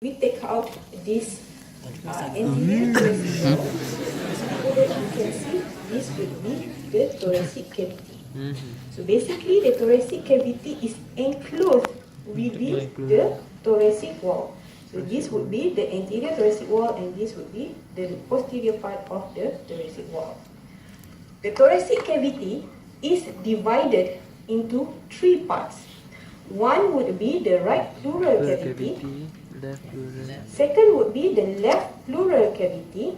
we take out this anterior thoracic wall, so that you can see this would be the thoracic cavity. So basically the thoracic cavity is enclosed within the thoracic wall. So this would be the anterior thoracic wall and this would be the posterior part of the thoracic wall. The thoracic cavity is divided into three parts. One would be the right pleural cavity. Second would be the left pleural cavity.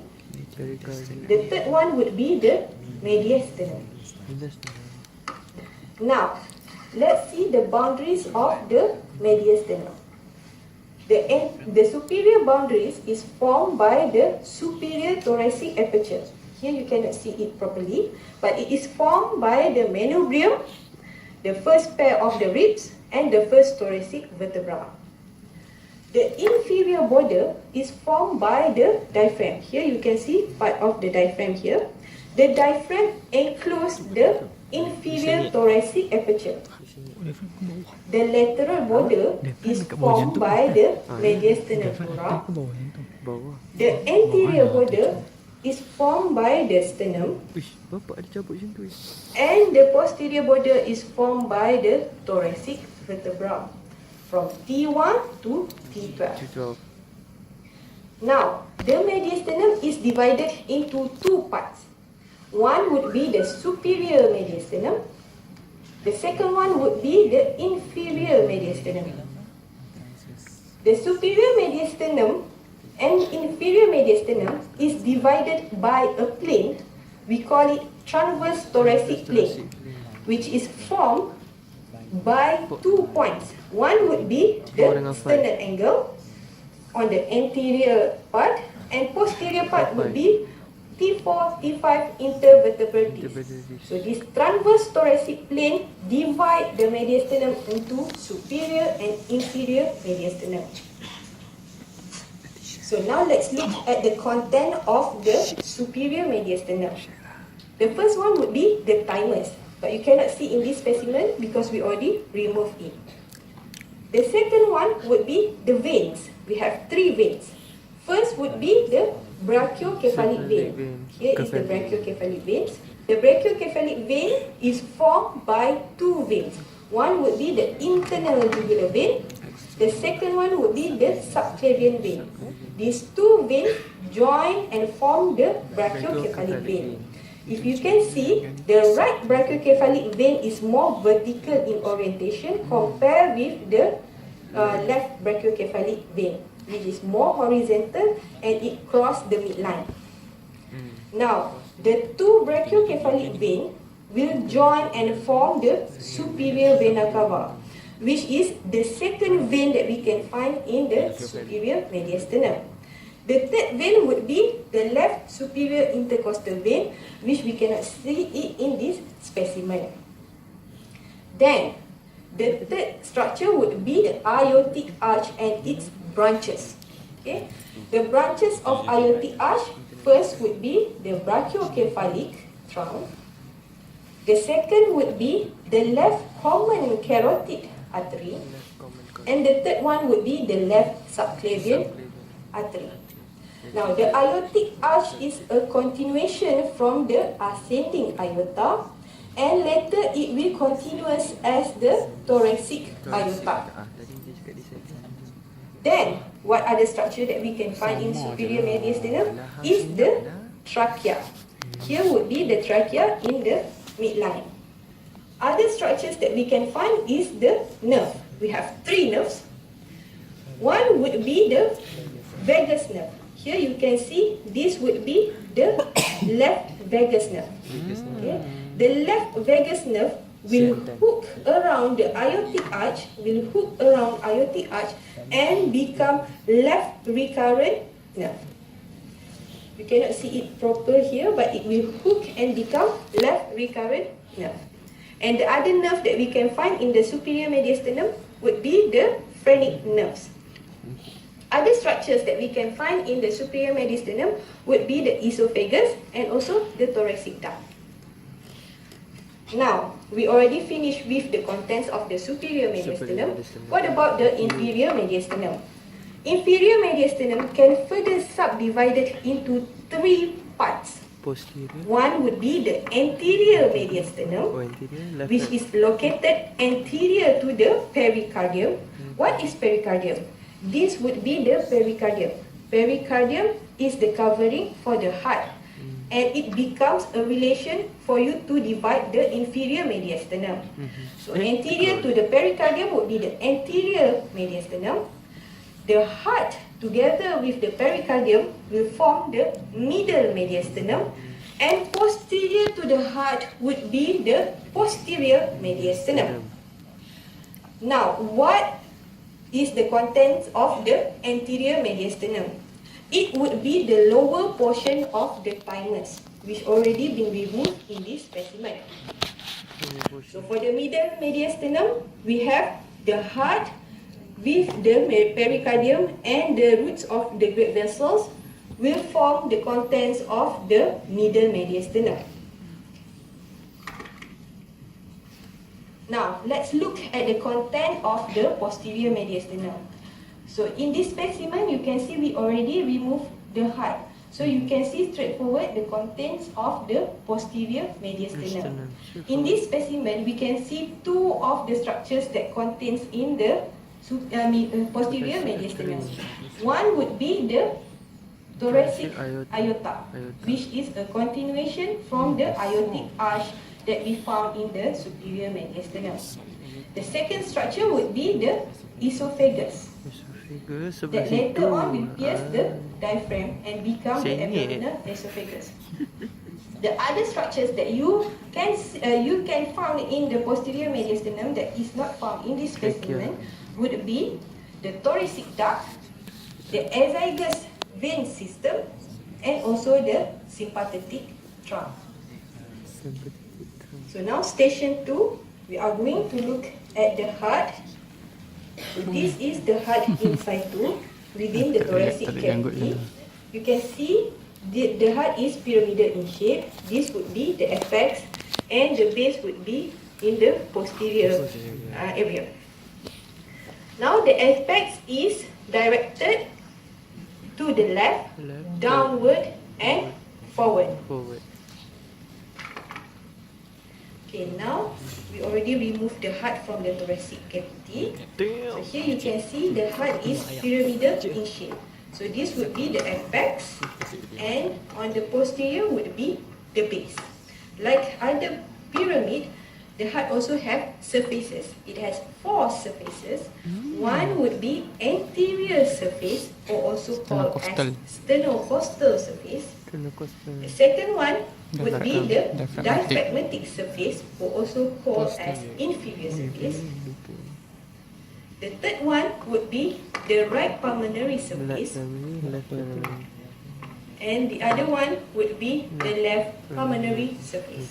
The third one would be the mediastinum. Now, let's see the boundaries of the mediastinum. The superior boundaries is formed by the superior thoracic aperture. Here you cannot see it properly, but it is formed by the manubrium, the first pair of the ribs, and the first thoracic vertebra. The inferior border is formed by the diaphragm. Here you can see part of the diaphragm here. The diaphragm encloses the inferior thoracic aperture. The lateral border is formed by the mediastinum flora. The anterior border is formed by the sternum. And the posterior border is formed by the thoracic vertebra from T1 to T12. Now, the mediastinum is divided into two parts. One would be the superior mediastinum. The second one would be the inferior mediastinum. The superior mediastinum and inferior mediastinum is divided by a plane. We call it transverse thoracic plane, which is formed by 2 points. One would be the sternal angle on the anterior part, and posterior part would be T4, T5 intervertebral disc. So this transverse thoracic plane divide the mediastinum into superior and inferior mediastinum. So now let's look at the content of the superior mediastinum. The first one would be the thymus, but you cannot see in this specimen because we already removed it. The second one would be the veins. We have three veins. First would be the brachiocephalic vein. Here is the brachiocephalic vein. The brachiocephalic vein is formed by two veins. One would be the internal jugular vein. The second one would be the subclavian vein. These two veins join and form the brachiocephalic vein. If you can see, the right brachiocephalic vein is more vertical in orientation compared with the left brachiocephalic vein, which is more horizontal and it crosses the midline. Now, the two brachiocephalic veins will join and form the superior vena cava, which is the second vein that we can find in the superior mediastinum. The third vein would be the left superior intercostal vein, which we cannot see it in this specimen. Then, the third structure would be the aortic arch and its branches. Okay? The branches of aortic arch, first would be the brachiocephalic trunk. The second would be the left common carotid artery. And the third one would be the left subclavian artery. Now, the aortic arch is a continuation from the ascending aorta, and later it will continuous as the thoracic aorta. Then, what other structure that we can find in superior mediastinum is the trachea. Here would be the trachea in the midline. Other structures that we can find is the nerve. We have three nerves. One would be the vagus nerve. Here you can see this would be the left vagus nerve. Okay? The left vagus nerve will hook around the aortic arch, and become left recurrent nerve. You cannot see it proper here, but it will hook and become left recurrent nerve. And the other nerve that we can find in the superior mediastinum would be the phrenic nerves. Other structures that we can find in the superior mediastinum would be the esophagus and also the thoracic duct. Now, we already finished with the contents of the superior mediastinum. What about the inferior mediastinum? inferior mediastinum can further subdivided into 3 parts. Posterior. One would be the anterior mediastinum, Anterior, left. which is located anterior to the pericardium. What is pericardium? This would be the pericardium. Pericardium is the covering for the heart, and it becomes a relation for you to divide the inferior mediastinum. So anterior to the pericardium would be the anterior mediastinum. The heart together with the pericardium will form the middle mediastinum, and posterior to the heart would be the posterior mediastinum. Now, what is the contents of the anterior mediastinum? It would be the lower portion of the thymus, which already been removed in this specimen. So for the middle mediastinum, we have the heart with the pericardium, and the roots of the great vessels will form the contents of the middle mediastinum. Now, let's look at the content of the posterior mediastinum. So in this specimen, you can see we already removed the heart. So you can see straightforward the contents of the posterior mediastinum. In this specimen, we can see 2 of the structures that contains in the posterior mediastinum. One would be the thoracic aorta, which is a continuation from the aortic arch that we found in the superior mediastinum. The second structure would be the esophagus, that later on will pierce the diaphragm and become the abdominal esophagus. The other structures that you can find in the posterior mediastinum that is not found in this specimen would be the thoracic duct, the azygous vein system, and also the sympathetic trunk. So now station 2, we are going to look at the heart. So this is the heart in situ within the thoracic cavity. You can see the heart is pyramidal in shape. This would be the apex, and the base would be in the posterior area. Now the apex is directed to the left, downward, and forward. Okay, now we already removed the heart from the thoracic cavity. So here you can see the heart is pyramidal in shape. So this would be the apex, and on the posterior would be the base. Like other pyramid, the heart also have surfaces. It has 4 surfaces. One would be anterior surface, or also called as sternocostal surface. The second one would be the diaphragmatic surface, or also called as inferior surface. The third one would be the right pulmonary surface, and the other one would be the left pulmonary surface.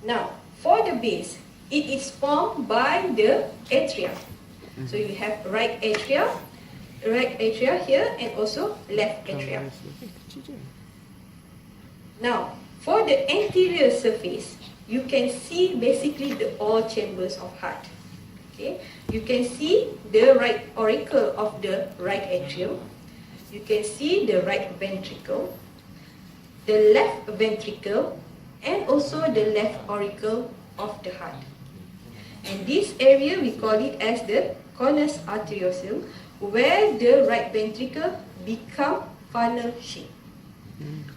Now, for the base, it is formed by the atria. So you have right atria here, and also left atria. Now, for the anterior surface, you can see basically the all chambers of heart. Okay, you can see the right auricle of the right atrium. You can see the right ventricle, the left ventricle, and also the left auricle of the heart. And this area we call it as the conus arteriosus, where the right ventricle become funnel shape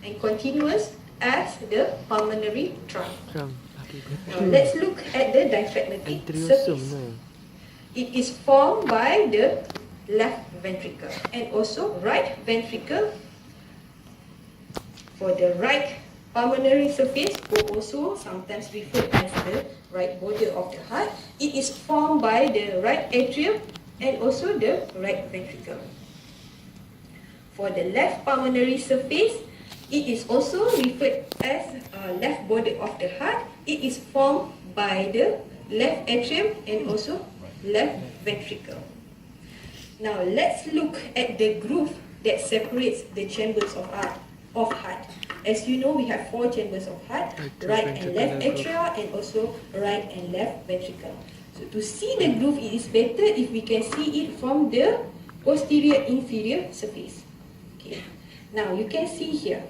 and continuous as the pulmonary trunk. Now let's look at the diaphragmatic surface. It is formed by the left ventricle and also right ventricle. For the right pulmonary surface, or also sometimes referred as the right border of the heart, it is formed by the right atrium and also the right ventricle. For the left pulmonary surface, it is also referred as left border of the heart. It is formed by the left atrium and also left ventricle. Now let's look at the groove that separates the chambers of heart. As you know, we have 4 chambers of heart, right and left atria, and also right and left ventricle. So to see the groove, it is better if we can see it from the posterior inferior surface. Okay. Now you can see here,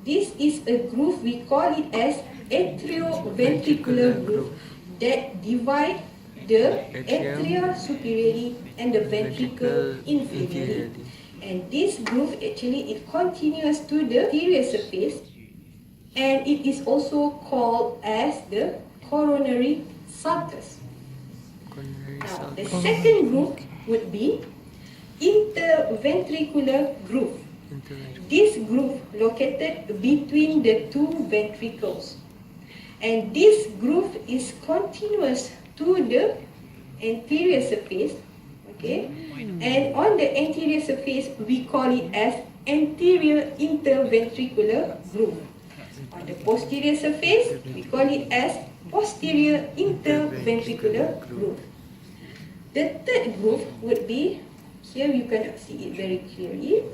this is a groove, we call it as atrioventricular groove that divide the atria superiorly and the ventricle inferiorly. And this groove actually, it continues to the anterior surface, and it is also called as the coronary sulcus. Now, the second groove would be interventricular groove. This groove located between the two ventricles, and this groove is continuous to the anterior surface. Okay, and on the anterior surface we call it as anterior interventricular groove. On the posterior surface we call it as posterior interventricular groove. The third groove would be, here you cannot see it very clearly,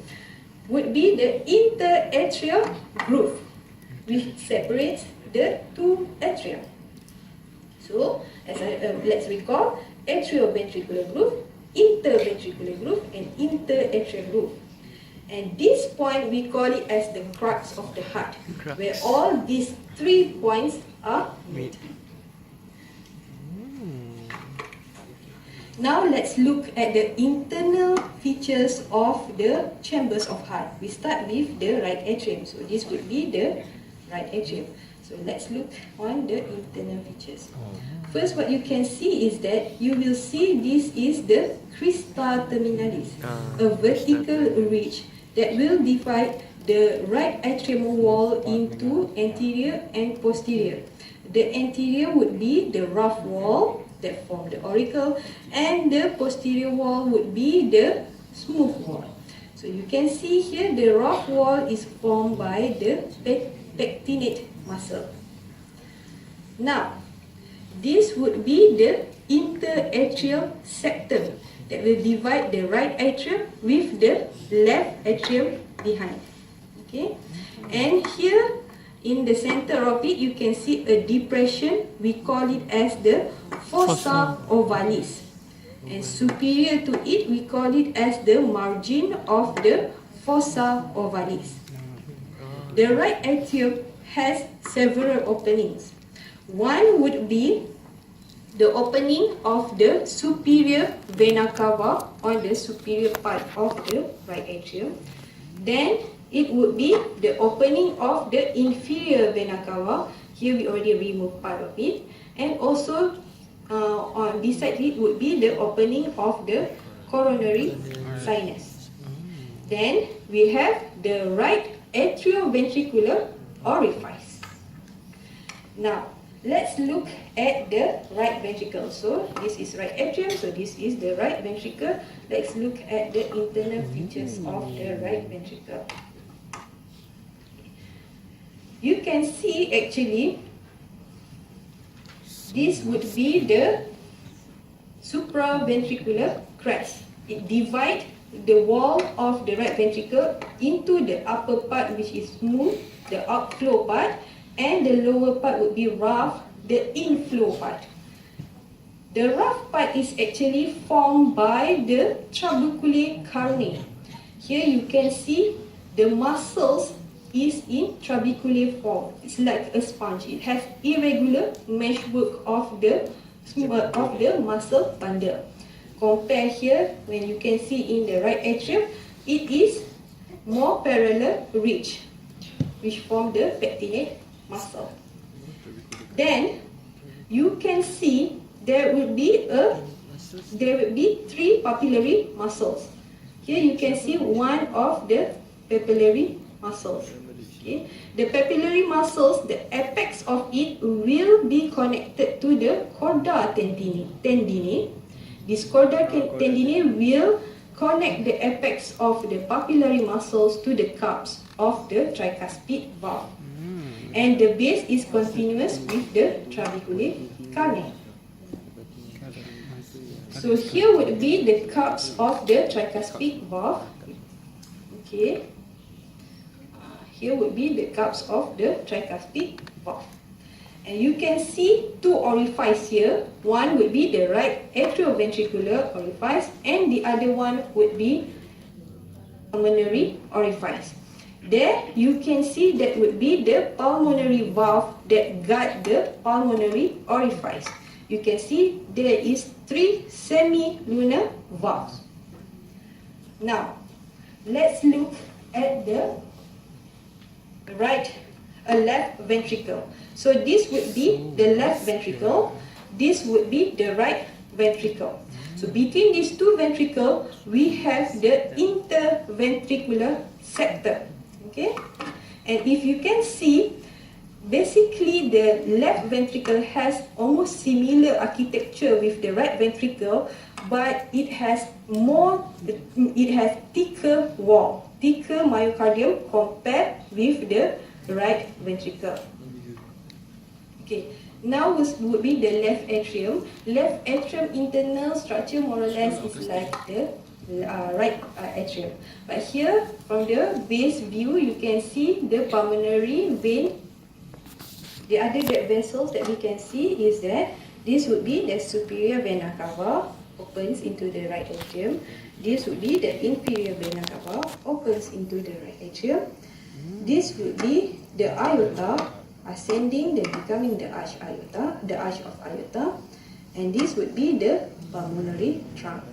would be the interatrial groove, which separates the two atria. So, let's recall, atrioventricular groove, interventricular groove, and interatrial groove. And this point we call it as the crux of the heart, where all these 3 points are met. Now let's look at the internal features of the chambers of heart. We start with the right atrium. So this would be the right atrium. So let's look on the internal features. First, what you can see is that you will see this is the crista terminalis, a vertical ridge that will divide the right atrium wall into anterior and posterior. The anterior would be the rough wall that form the auricle, and the posterior wall would be the smooth wall. So you can see here the rough wall is formed by the pectinate muscle. Now, this would be the interatrial septum that will divide the right atrium with the left atrium behind. Okay, and here in the center of it, you can see a depression. We call it as the fossa ovalis. And superior to it, we call it as the margin of the fossa ovalis. The right atrium has several openings. One would be the opening of the superior vena cava on the superior part of the right atrium. Then it would be the opening of the inferior vena cava. Here we already removed part of it. And also on beside it would be the opening of the coronary sinus. Then we have the right atrioventricular orifice. Now, let's look at the right ventricle. So this is right atrium, so this is the right ventricle. Let's look at the internal features of the right ventricle. You can see actually this would be the supraventricular crest. It divides the wall of the right ventricle into the upper part, which is smooth, the outflow part, and the lower part would be rough, the inflow part. The rough part is actually formed by the trabecular carne. Here you can see the muscles is in trabecular form. It's like a sponge. It has irregular meshwork of the muscle bundle. Compare here, when you can see in the right atrium, it is more parallel ridge, which form the pectinate muscle. Then you can see there will be 3 papillary muscles. Here you can see one of the papillary muscles. Okay. The papillary muscles, the apex of it will be connected to the chorda tendinae. This chorda tendinae will connect the apex of the papillary muscles to the cups of the tricuspid valve. And the base is continuous with the trabecular carne. So here would be the cups of the tricuspid valve. Okay. Here would be the cups of the tricuspid valve. And you can see two orifices here. One would be the right atrioventricular orifice and the other one would be pulmonary orifice. There you can see that would be the pulmonary valve that guard the pulmonary orifice. You can see there is 3 semi-lunar valves. Now, let's look at the left ventricle. So this would be the left ventricle, this would be the right ventricle. So between these two ventricles, we have the interventricular septum. Okay? And if you can see, basically the left ventricle has almost similar architecture with the right ventricle, but it has thicker wall, thicker myocardium compared with the right ventricle. Okay, now would be the left atrium. Left atrium internal structure more or less is like the right atrium. But here, from the base view, you can see the pulmonary vein. The other blood vessels that we can see is that this would be the superior vena cava, opens into the right atrium. This would be the inferior vena cava, opens into the right atrium. This would be the aorta, ascending, then becoming the arch aorta, the arch of aorta, and this would be the pulmonary trunk.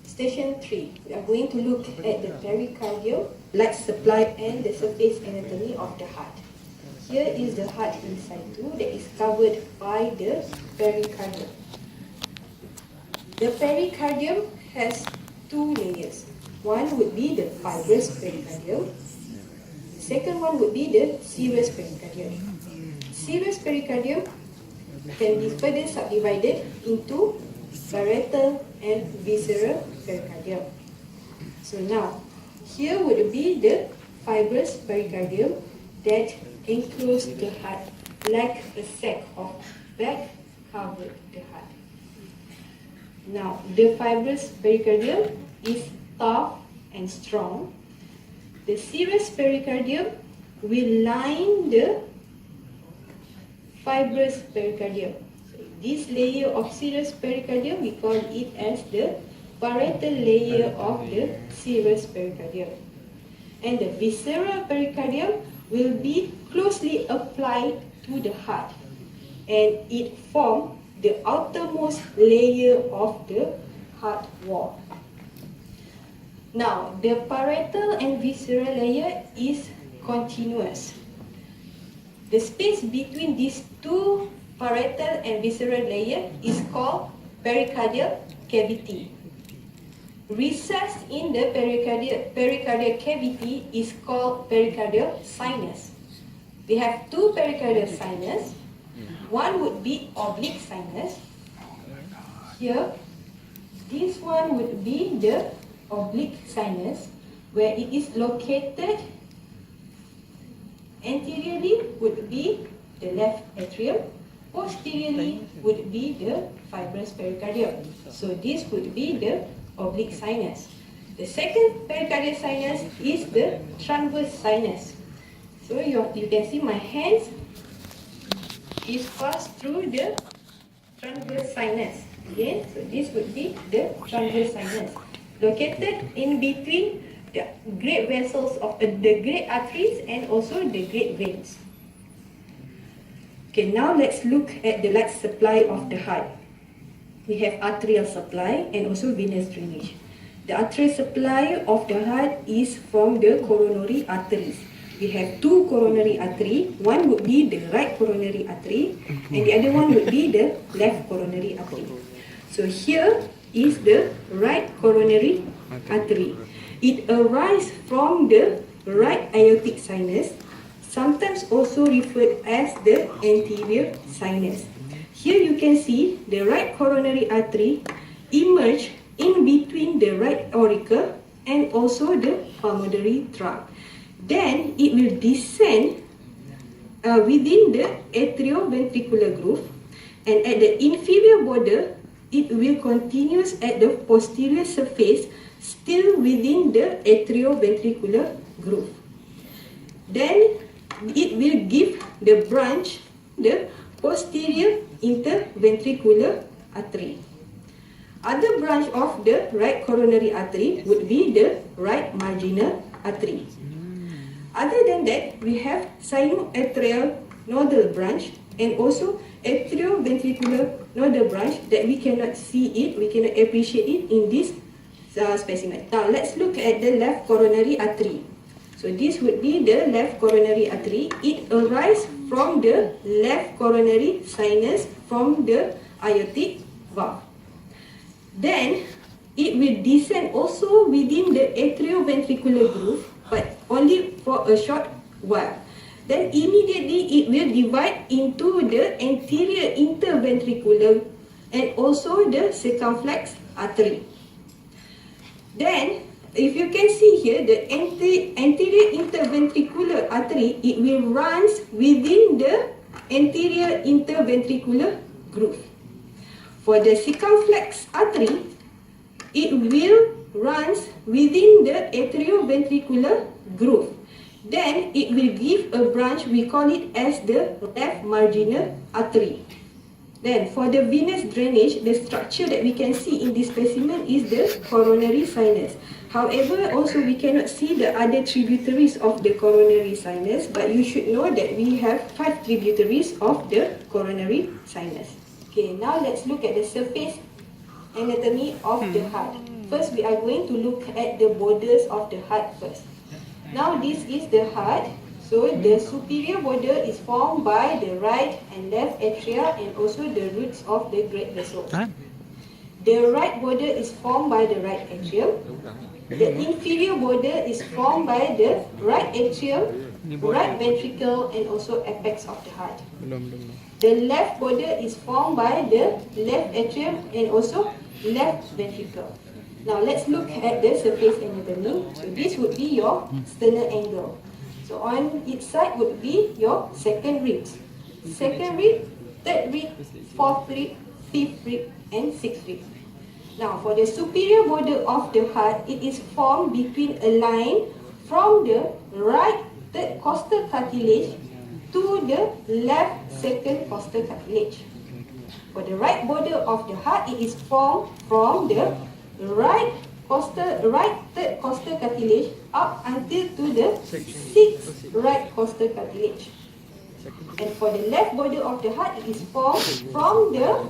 Station 3, we are going to look at the pericardial blood supply and the surface anatomy of the heart. Here is the heart in situ that is covered by the pericardium. The pericardium has 2 layers. One would be the fibrous pericardium. The second one would be the serous pericardium. Serous pericardium can be further subdivided into parietal and visceral pericardium. So now, here would be the fibrous pericardium that enclosed the heart like a sack of bag covered the heart. Now, the fibrous pericardium is tough and strong. The serous pericardium will line the fibrous pericardium. So this layer of serous pericardium, we call it as the parietal layer of the serous pericardium. And the visceral pericardium will be closely applied to the heart, and it forms the outermost layer of the heart wall. Now, the parietal and visceral layer is continuous. The space between these two parietal and visceral layer is called pericardial cavity. Recessed in the pericardial cavity is called pericardial sinus. We have 2 pericardial sinus. One would be oblique sinus. Here, this one would be the oblique sinus, where it is located anteriorly would be the left atrium, posteriorly would be the fibrous pericardium. So this would be the oblique sinus. The second pericardial sinus is the transverse sinus. So you can see my hands is passed through the transverse sinus. Okay, so this would be the transverse sinus, located in between the great vessels of the great arteries and also the great veins. Okay, now let's look at the blood supply of the heart. We have arterial supply and also venous drainage. The arterial supply of the heart is from the coronary arteries. We have 2 coronary arteries. One would be the right coronary artery and the other one would be the left coronary artery. So here is the right coronary artery. It arises from the right aortic sinus, sometimes also referred as the anterior sinus. Here you can see the right coronary artery emerge in between the right auricle and also the pulmonary trunk. Then it will descend within the atrioventricular groove, and at the inferior border it will continue at the posterior surface, still within the atrioventricular groove. Then it will give the branch the posterior interventricular artery. Other branch of the right coronary artery would be the right marginal artery. Other than that, we have sinoatrial nodal branch and also atrioventricular nodal branch that we cannot see it, we cannot appreciate it in this specimen. Now let's look at the left coronary artery. So this would be the left coronary artery. It arises from the left coronary sinus from the aortic valve. Then it will descend also within the atrioventricular groove, but only for a short while. Then immediately it will divide into the anterior interventricular and also the circumflex artery. Then, if you can see here, the anterior interventricular artery, it will run within the anterior interventricular groove. For the circumflex artery, it will run within the atrioventricular groove. Then it will give a branch, we call it as the left marginal artery. Then for the venous drainage, the structure that we can see in this specimen is the coronary sinus. However, also we cannot see the other tributaries of the coronary sinus, but you should know that we have 5 tributaries of the coronary sinus. Okay, now let's look at the surface anatomy of the heart. First, we are going to look at the borders of the heart first. Now this is the heart. So the superior border is formed by the right and left atria and also the roots of the great vessels. The right border is formed by the right atrium. The inferior border is formed by the right atrium, right ventricle and also apex of the heart. The left border is formed by the left atrium and also left ventricle. Now let's look at the surface anatomy. So this would be your sternal angle. So on each side would be your second ribs. Second rib, third rib, fourth rib, fifth rib and sixth rib. Now for the superior border of the heart, it is formed between a line from the right third costal cartilage to the left second costal cartilage. For the right border of the heart, it is formed from the right third costal cartilage up until to the sixth right costal cartilage. And for the left border of the heart, it is formed from the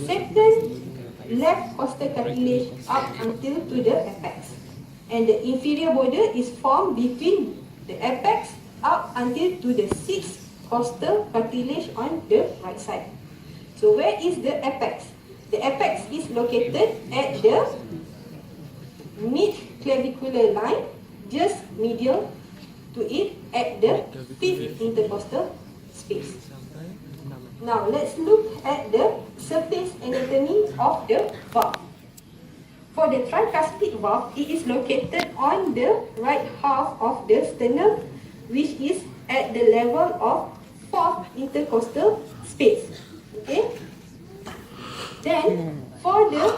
second left costal cartilage up until to the apex. And the inferior border is formed between the apex up until to the sixth costal cartilage on the right side. So where is the apex? The apex is located at the mid-clavicular line, just medial to it at the fifth intercostal space. Now let's look at the surface anatomy of the valve. For the tricuspid valve, it is located on the right half of the sternum, which is at the level of fourth intercostal space. Okay. Then for the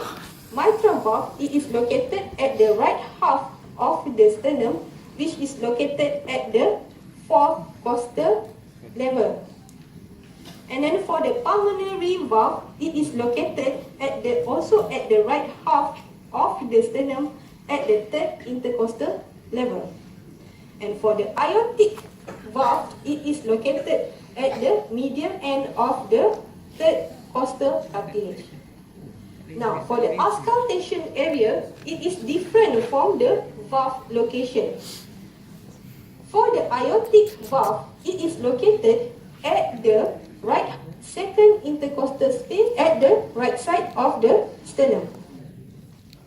mitral valve, it is located at the right half of the sternum, which is located at the fourth costal level. And then for the pulmonary valve, it is located at the also at the right half of the sternum at the third intercostal level. And for the aortic valve, it is located at the medial end of the third costal cartilage. Now, for the auscultation area, it is different from the valve location. For the aortic valve, it is located at the right second intercostal space at the right side of the sternum.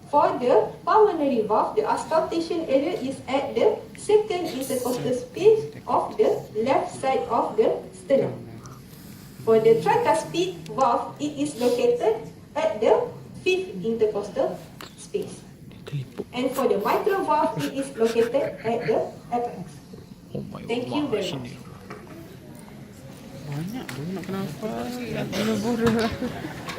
For the pulmonary valve, the auscultation area is at the second intercostal space of the left side of the sternum. For the tricuspid valve, it is located at the fifth intercostal space. And for the mitral valve, it is located at the apex. Thank you very much. Banyak tu nak kena hafal.